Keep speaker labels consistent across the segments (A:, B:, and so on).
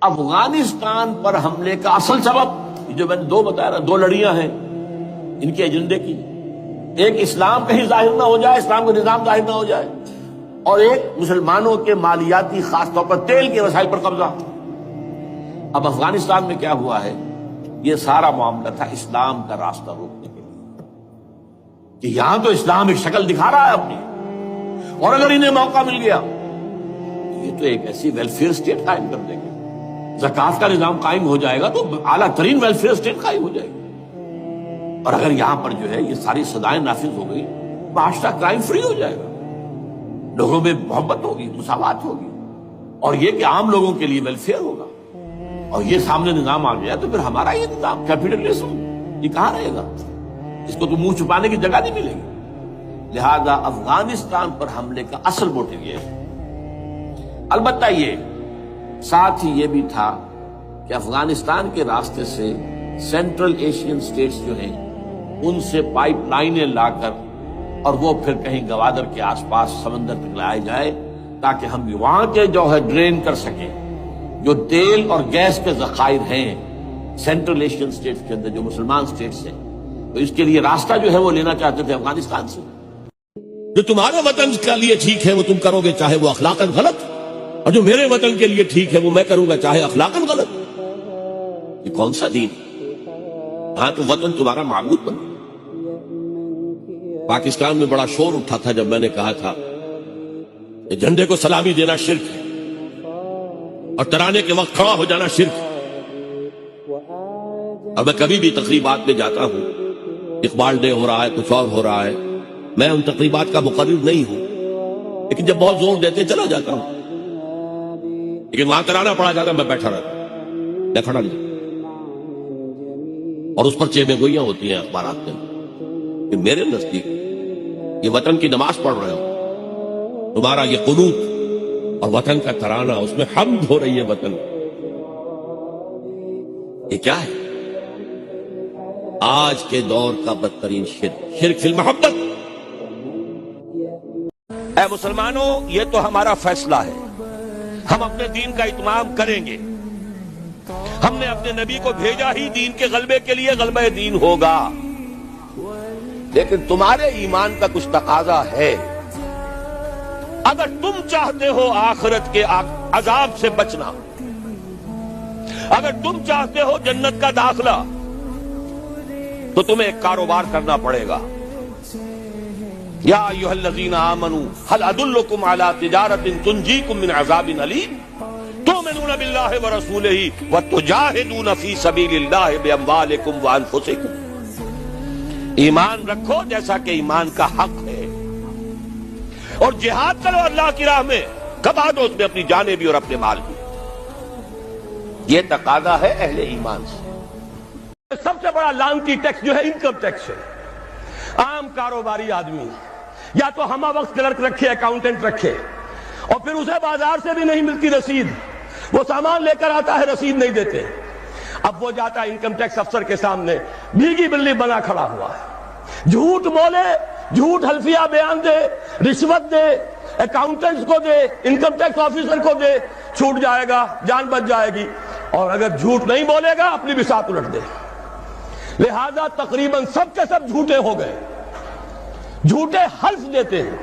A: افغانستان پر حملے کا اصل سبب جو میں نے دو بتایا نا، دو لڑیاں ہیں ان کے ایجنڈے کی. ایک اسلام کہیں ظاہر نہ ہو جائے، اسلام کا نظام ظاہر نہ ہو جائے، اور ایک مسلمانوں کے مالیاتی خاص طور پر تیل کے وسائل پر قبضہ. اب افغانستان میں کیا ہوا ہے، یہ سارا معاملہ تھا اسلام کا راستہ روکنے کے لیے کہ یہاں تو اسلام ایک شکل دکھا رہا ہے اپنی، اور اگر انہیں موقع مل گیا یہ تو ایک ایسی ویلفیئر اسٹیٹ قائم کر دیں گے. زکات کا نظام قائم ہو جائے گا تو اعلیٰ ترین ویلفیئر اسٹیٹ قائم ہو جائے گی. اور اگر یہاں پر جو ہے یہ ساری سزائیں نافذ ہو گئی، معاشرہ کرائم فری ہو جائے گا، لوگوں میں محبت ہوگی، مساوات ہوگی، اور یہ کہ عام لوگوں کے لیے ویلفیئر ہوگا. اور یہ سامنے نظام آ گیا تو پھر ہمارا یہ نظام کیپٹلزم یہ کہاں رہے گا؟ اس کو تو منہ چھپانے کی جگہ نہیں ملے گی. لہذا افغانستان پر حملے کا اصل موٹیو یہ ہے. البتہ یہ ساتھ ہی یہ بھی تھا کہ افغانستان کے راستے سے سینٹرل ایشین سٹیٹس جو ہیں ان سے پائپ لائنیں لا کر اور وہ پھر کہیں گوادر کے آس پاس سمندر تک لائے جائے تاکہ ہم وہاں کے جو ہے ڈرین کر سکیں جو تیل اور گیس کے ذخائر ہیں سینٹرل ایشین سٹیٹس کے اندر جو مسلمان سٹیٹس ہیں. تو اس کے لیے راستہ جو ہے وہ لینا چاہتے تھے افغانستان سے.
B: جو تمہارے وطن کے لیے ٹھیک ہے وہ تم کرو گے چاہے وہ اخلاقاً غلط، اور جو میرے وطن کے لیے ٹھیک ہے وہ میں کروں گا چاہے اخلاقاً غلط. یہ کون سا دین؟ ہاں تو وطن تمہارا معبود بنا. پاکستان میں بڑا شور اٹھا تھا جب میں نے کہا تھا کہ جھنڈے کو سلامی دینا شرک ہے اور ترانے کے وقت کھڑا ہو جانا شرک ہے. اور میں کبھی بھی تقریبات میں جاتا ہوں، اقبال ڈے ہو رہا ہے، کچھ اور ہو رہا ہے، میں ان تقریبات کا مقرر نہیں ہوں، لیکن جب بہت زور دیتے چلا جاتا ہوں. لیکن وہاں ترانہ پڑا جاتا میں بیٹھا رہتا، میں کھڑا نہیں. اور اس پر چیبیں گوئیاں ہوتی ہیں اخبارات میں کہ میرے نزدیک یہ وطن کی نماز پڑھ رہے ہو، تمہارا یہ قنوت اور وطن کا ترانہ اس میں حمد ہو رہی ہے وطن. یہ کیا ہے؟ آج کے دور کا بدترین شرک فی المحبت.
A: اے مسلمانوں، یہ تو ہمارا فیصلہ ہے، ہم اپنے دین کا اتمام کریں گے. ہم نے اپنے نبی کو بھیجا ہی دین کے غلبے کے لیے، غلبہ دین ہوگا. لیکن تمہارے ایمان کا کچھ تقاضا ہے. اگر تم چاہتے ہو آخرت کے عذاب سے بچنا، اگر تم چاہتے ہو جنت کا داخلہ، تو تمہیں ایک کاروبار کرنا پڑے گا. یا ایھا الذین آمنوا هل ادلکم علی تجارۃ تنجیکم من عذاب علیم تؤمنون باللہ ورسولہ وتجاہدون فی سبیل اللہ باموالکم وانفسکم. ایمان رکھو جیسا کہ ایمان کا حق ہے، اور جہاد کرو اللہ کی راہ میں، کما دو اس میں اپنی جانیں بھی اور اپنے مال بھی. یہ تقاضا ہے اہل ایمان سے. سب سے بڑا لعنتی ٹیکس جو ہے انکم ٹیکس ہے. عام کاروباری آدمی یا تو ہمہ وقت کلرک رکھے، اکاؤنٹنٹ رکھے، اور پھر اسے بازار سے بھی نہیں ملتی رسید، وہ سامان لے کر آتا ہے رسید نہیں دیتے. اب وہ جاتا ہے انکم ٹیکس افسر کے سامنے، بھیگی بلی بنا کھڑا ہوا ہے، جھوٹ بولے، جھوٹ حلفیہ بیان دے، رشوت دے، اکاؤنٹنٹس کو دے، انکم ٹیکس آفیسر کو دے، چھوٹ جائے گا، جان بچ جائے گی. اور اگر جھوٹ نہیں بولے گا اپنی بساط الٹ دے. لہذا تقریباً سب کے سب جھوٹے ہو گئے، جھوٹے حلف دیتے ہیں.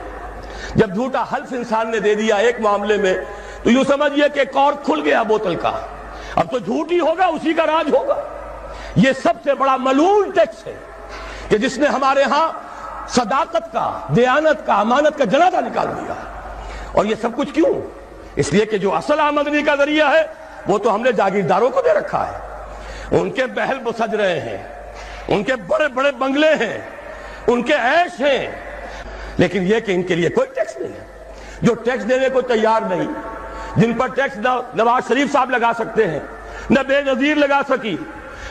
A: جب جھوٹا حلف انسان نے دے دیا ایک معاملے میں تو یوں سمجھئے کہ کارک کھل گیا بوتل کا، اب تو جھوٹ ہی ہوگا، اسی کا راج ہوگا. یہ سب سے بڑا ملعون ٹیکس ہے کہ جس نے ہمارے ہاں صداقت کا، دیانت کا، امانت کا جنازہ نکال دیا. اور یہ سب کچھ کیوں؟ اس لیے کہ جو اصل آمدنی کا ذریعہ ہے وہ تو ہم نے جاگیرداروں کو دے رکھا ہے. ان کے محل سج رہے ہیں، ان کے بڑے بڑے بنگلے ہیں، ان کے عیش ہیں، لیکن یہ کہ ان کے لیے کوئی ٹیکس نہیں ہے. جو ٹیکس دینے کو تیار نہیں، جن پر ٹیکس نواز شریف صاحب لگا سکتے ہیں، نہ بے نظیر لگا سکی،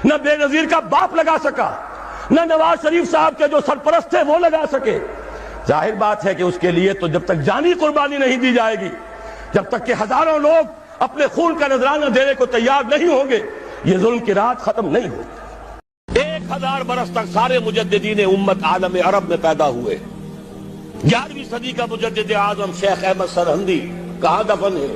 A: نہ بے نظیر کا باپ لگا سکا، نہ نواز شریف صاحب کے جو سرپرست تھے وہ لگا سکے. ظاہر بات ہے کہ اس کے لیے تو جب تک جانی قربانی نہیں دی جائے گی، جب تک کہ ہزاروں لوگ اپنے خون کا نذرانہ دینے کو تیار نہیں ہوں گے، یہ ظلم کی رات ختم نہیں ہوگی. 1000 برس تک سارے مجددین امت عالم عرب میں پیدا ہوئے. 11ویں صدی کا مجدد اعظم شیخ احمد سرہندی کہاں دفن ہے؟